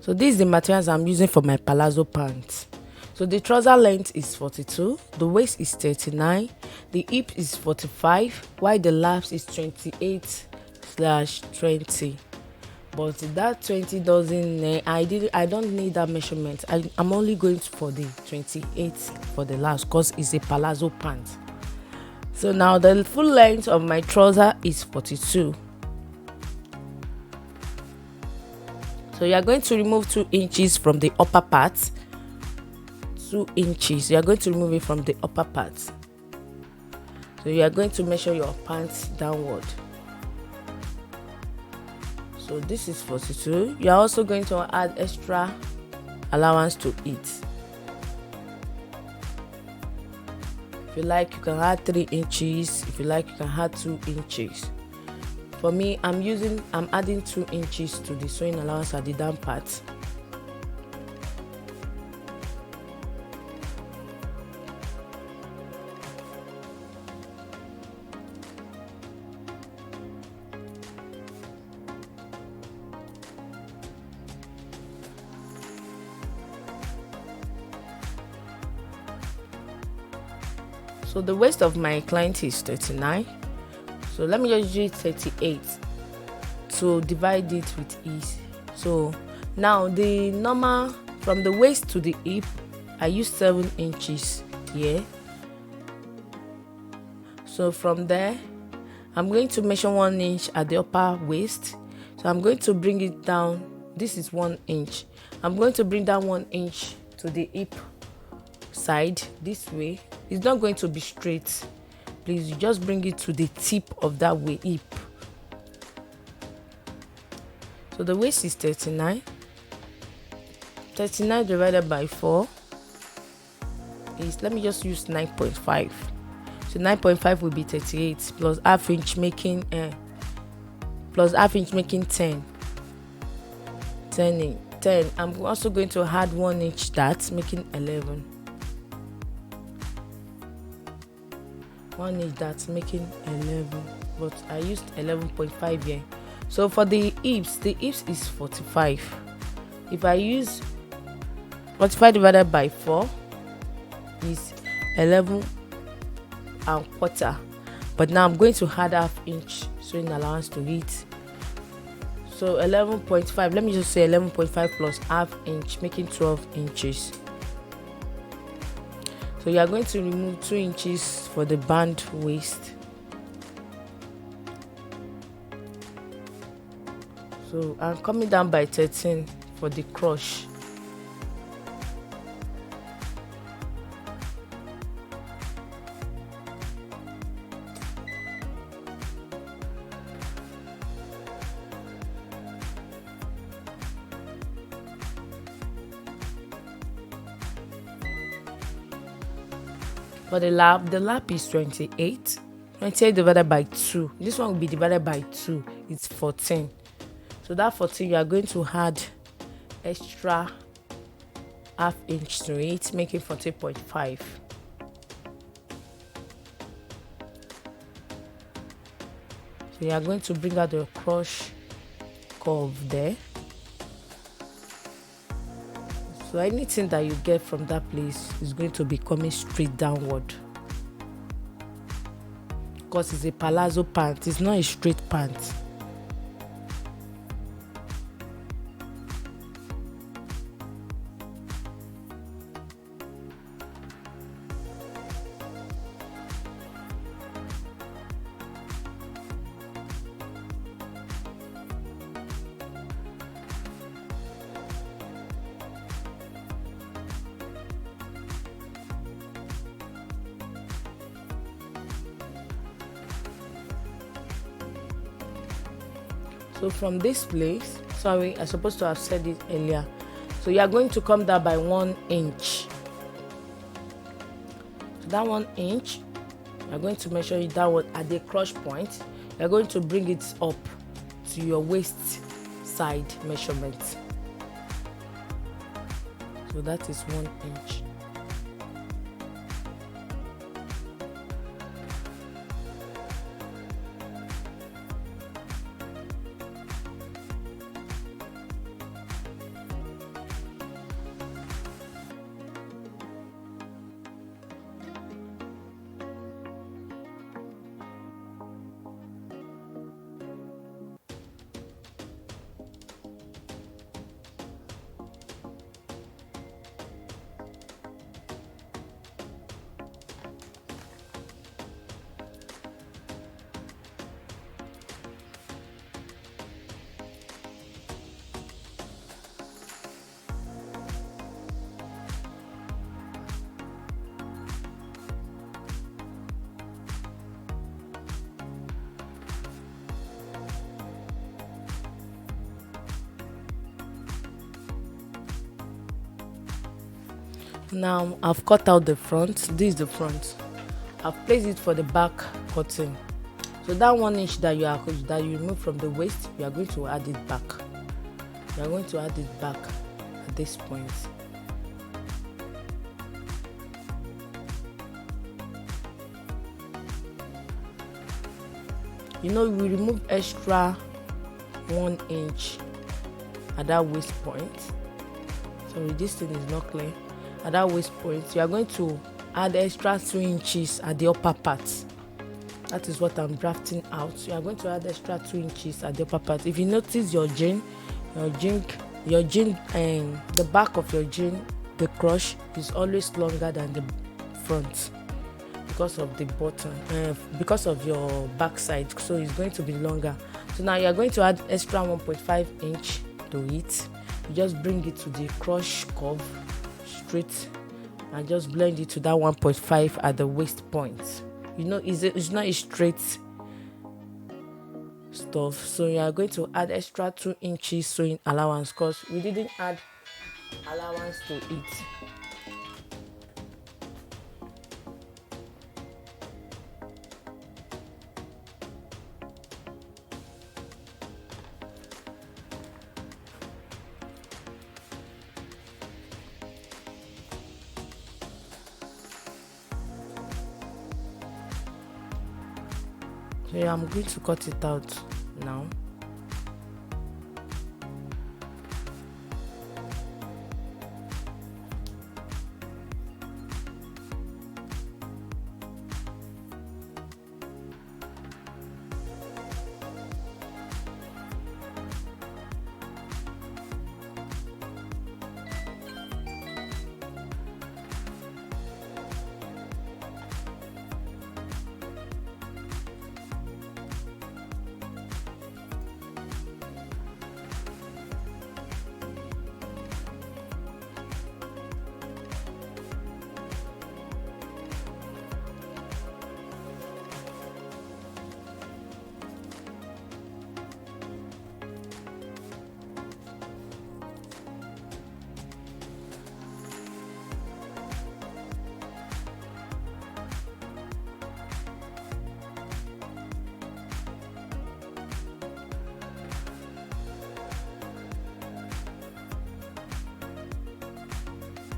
So this is the materials I'm using for my palazzo pants. So the trouser length is 42, the waist is 39, the hip is 45, while the laps is 28/20. But that 20 doesn't, I don't need that measurement. I'm only going for the 28 for the laps because it's a palazzo pant. So now the full length of my trouser is 42. So you are going to remove 2 inches from the upper part. 2 inches. You are going to remove it from the upper part. So you are going to measure your pants downward. So this is 42. You are also going to add extra allowance to it. If you like, you can add 3 inches. If you like, you can add 2 inches. For me, I'm adding 2 inches to the sewing allowance at the down part. So the waist of my client is 39. So let me just use 38 to divide it with ease. So now the normal from the waist to the hip, I use 7 inches here. So from there, I'm going to measure 1 inch at the upper waist. So I'm going to bring it down. This is 1 inch. I'm going to bring down 1 inch to the hip side this way. It's not going to be straight. Please, you just bring it to the tip of that way hip. So the waist is 39. 39 divided by 4 is, let me just use 9.5. So 9.5 will be 38 plus half inch making 10. 10. I'm also going to add 1 inch, that's making 11. 1 inch, that's making 11, but I used 11.5 here. So for the hips is 45. If I use 45 divided by 4 is 11.25. But now I'm going to add half inch sewing allowance to it. So 11.5, let me just say 11.5 plus half inch, making 12 inches. So you are going to remove 2 inches for the band waist. So I'm coming down by 13 for the crush. For the lap is 28. 28 divided by 2. This one will be divided by 2. It's 14. So that 14, you are going to add extra half inch to it, making 14.5. So you are going to bring out the crush curve there. So anything that you get from that place is going to be coming straight downward. Because it's a palazzo pant, it's not a straight pant. So from this place, sorry, I supposed to have said it earlier. So you are going to come down by 1 inch. So that 1 inch, you are going to measure it downward at the crush point. You are going to bring it up to your waist side measurement. So that is 1 inch. Now I've cut out the front. This is the front. I've placed it for the back cutting. So that 1 inch that you remove from the waist, you are going to add it back. You are going to add it back at this point. We remove extra 1 inch at that waist point. Sorry, this thing is not clear. At that waist point, you are going to add extra 2 inches at the upper part. That is what I'm drafting out. So you are going to add extra 2 inches at the upper part. If you notice the back of your jean, the crush is always longer than the front because of the bottom, because of your back side. So it's going to be longer. So now you are going to add extra 1.5 inch to it. You just bring it to the crush curve straight and just blend it to that 1.5 at the waist point. It's not a straight stuff, so you are going to add extra 2 inches sewing allowance because we didn't add allowance to it. So yeah, I'm going to cut it out now.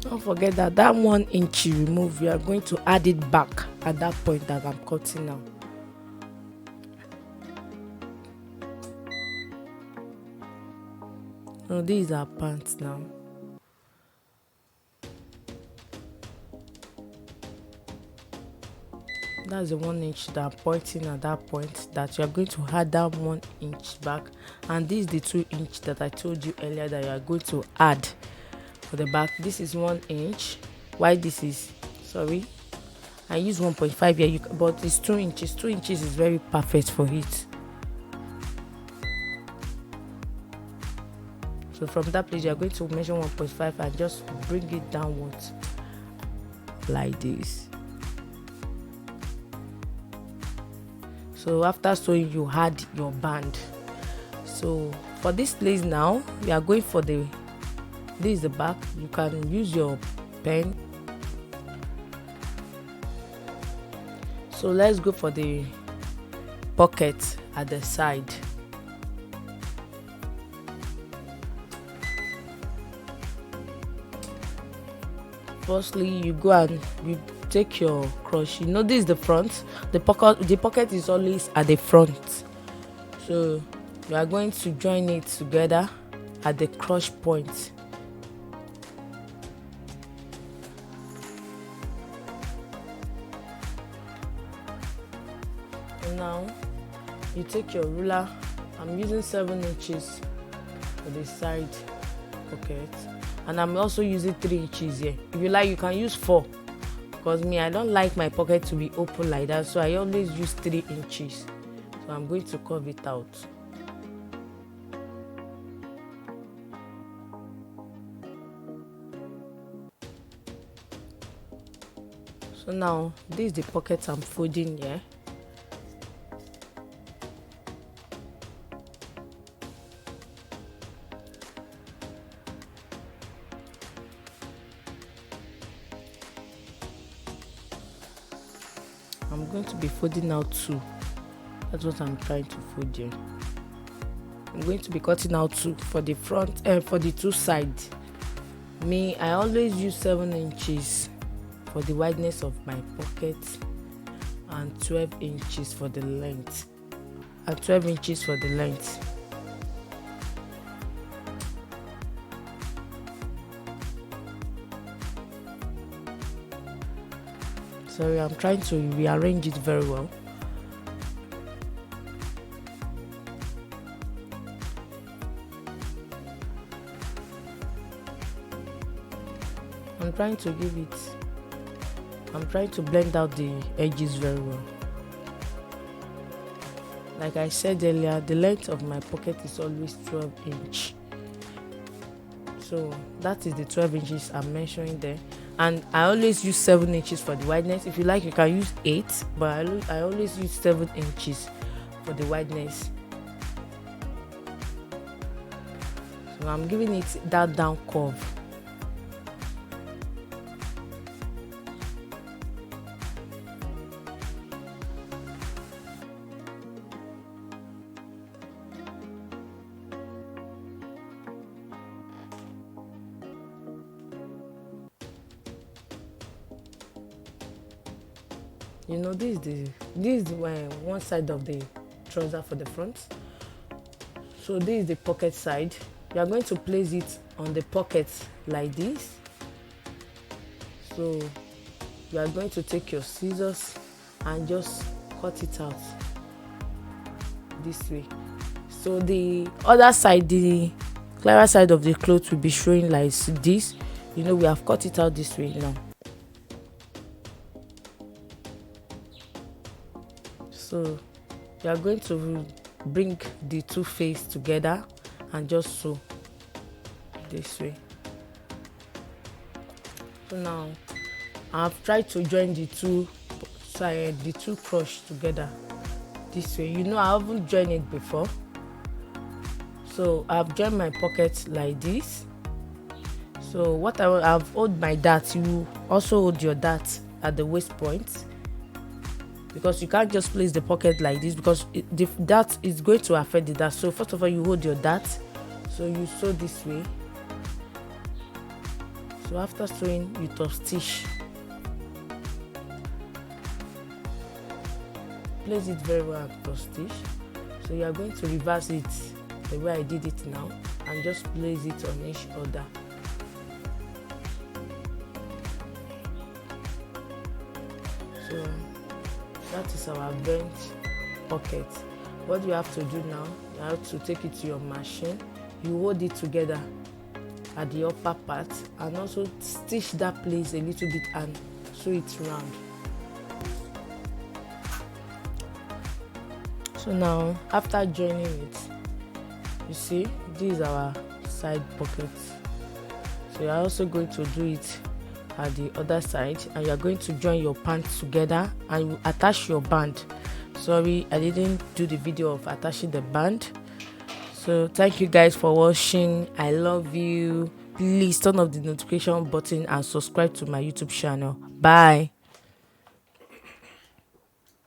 Don't forget that 1 inch you remove, you are going to add it back at that point that I'm cutting now. So these are pants now. That's the 1 inch that I'm pointing at that point, that you are going to add that 1 inch back, and this is the 2 inch that I told you earlier that you are going to add for the back. This is 1 inch. Why this is, sorry, I use 1.5 here, but it's 2 inches. 2 inches is very perfect for it. So from that place, you are going to measure 1.5 and just bring it downwards like this. So after sewing, you add your band. So for this place now, we are going for this is the back. You can use your pen. So let's go for the pocket at the side. Firstly, you go and you take your crush. This is the front. The pocket is always at the front. So you are going to join it together at the crush point. Now you take your ruler. I'm using 7 inches for the side pocket, and I'm also using 3 inches here. If you like, you can use 4, because I don't like my pocket to be open like that, so I always use 3 inches. So I'm going to curve it out. So now this is the pocket I'm folding here. I'm going to be folding out 2. That's what I'm trying to fold here. I'm going to be cutting out 2 for the front for the 2 sides. I always use 7 inches for the wideness of my pocket and 12 inches for the length. Sorry, I'm trying to rearrange it very well. I'm trying to blend out the edges very well. Like I said earlier, the length of my pocket is always 12 inch. So that is the 12 inches I'm measuring there. And I always use 7 inches for the wideness. If you like, you can use 8, but I always use 7 inches for the wideness. So I'm giving it that down curve. You know, this is the one side of the trouser for the front. So this is the pocket side. You are going to place it on the pocket like this. So you are going to take your scissors and just cut it out this way. So the other side, the clearer side of the cloth will be showing like this. You know, we have cut it out this way now. So you are going to bring the 2 faces together and just sew this way. So now I've tried to join the 2 crush together this way. You know, I haven't joined it before. So I've joined my pocket like this. So what I've hold my dart, you also hold your dart at the waist point, because you can't just place the pocket like this, because that is going to affect the dart. So first of all, you hold your dart, so you sew this way. So after sewing, you top stitch. Place it very well at top stitch. So you are going to reverse it the way I did it now and just place it on each other. So that is our bent pocket. What you have to do now, you have to take it to your machine. You hold it together at the upper part and also stitch that place a little bit and sew it round. So now after joining it, you see this is our side pocket. So you're also going to do it at the other side, and you're going to join your pants together and you attach your band. Sorry, I didn't do the video of attaching the band. So thank you guys for watching. I love you. Please turn off the notification button and subscribe to my YouTube channel. Bye.